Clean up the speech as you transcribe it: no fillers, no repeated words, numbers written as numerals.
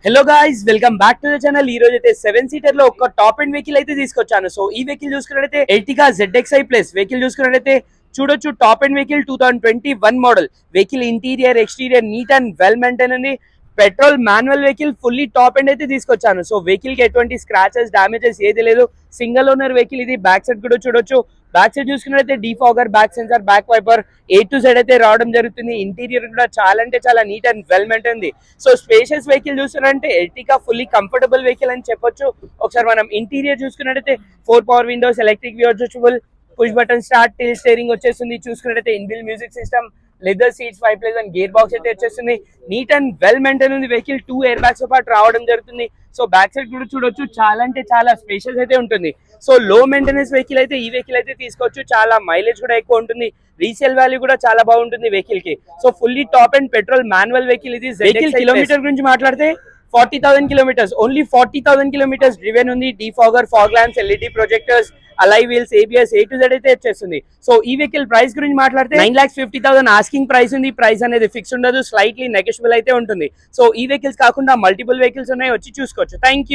Hello guys, welcome back to the channel. ఈ రోజు అయితే 7 సీటర్ లో ఒక టాప్ అండ్ వెహికల్ అయితే తీసుకొచ్చాను. సో ఈ వెహికల్ చూసుకున్నట్లయితే ఎర్టిగా ZXi ప్లస్ వెహికల్ చూసుకున్నట్లయితే చూడొచ్చు. Top end vehicle 2021 model vehicle. Interior exterior neat and well maintain ఉంది. Petrol manual vehicle, fully top end అయితే తీసుకొచ్చాను. సో వెహికల్ కి ఎటువంటి స్క్రాచెస్ డామేజెస్ ఏది లేదు. సింగిల్ ఓనర్ వెహికల్ ఇది. బ్యాక్ సైడ్ కూడా చూడొచ్చు. బ్యాక్ సైడ్ చూసుకున్నట్లయితే defogger, back sensor, back wiper A to Z అయితే రావడం జరుగుతుంది. ఇంటీరియర్ కూడా చాలా అంటే చాలా నీట్ అండ్ వెల్ మెయింటైన్ ఉంది. సో స్పేషియస్ వెహికల్ చూస్తున్నారంటే ఎర్టిగా ఫుల్లీ కంఫర్టబుల్ వెహికల్ అని చెప్పొచ్చు. ఒకసారి మనం ఇంటీరియర్ చూసుకున్నట్టయితే 4 power windows, electric view adjustable, push button start, tilt steering వచ్చేస్తుంది. చూసుకున్నట్టయితే inbuilt music system, leather seats, 5+1 gear box అయితే వచ్చేస్తుంది. నీట్ అండ్ వెల్ మెయింటైన్ ఉంది వెహికల్. 2 ఎయిర్ బ్యాగ్స్ తో పాటు రావడం జరుగుతుంది. సో బ్యాక్ సైడ్ కూడా చూడొచ్చు. చాలా అంటే చాలా స్పేషియస్ అయితే ఉంటుంది. సో లో మెయింటెనెన్స్ వెహికల్ అయితే ఈ వెహికల్ అయితే తీసుకోవచ్చు. చాలా మైలేజ్ కూడా ఎక్కువ ఉంటుంది. రీసేల్ వాల్యూ కూడా చాలా బాగుంటుంది వెహికల్ కి. So fully top and petrol manual vehicle ఇది. వెహికల్ కిలోమీటర్ గురించి మాట్లాడితే 40,000 కిలోమీటర్స్, ఓన్లీ 40,000 కిలోమీటర్స్ డ్రివెన్ ఉంది. Defogger, fog lamps, LED projectors, Alai wheels, ABS A to Z అయితే వచ్చేస్తుంది. సో ఈ వెహికల్ ప్రైస్ గురించి మాట్లాడితే 9,50,000 ఆస్కింగ్ ప్రైస్ ఉంది. ప్రైస్ అనేది ఫిక్స్ ఉండదు, స్లైట్లీ నెగోషియబుల్ అయితే ఉంటుంది. సో ఈ వెహికల్స్ కాకుండా మల్టిపుల్ వెహికల్స్ ఉన్నాయి, వచ్చి చూసుకోవచ్చు. Thank you.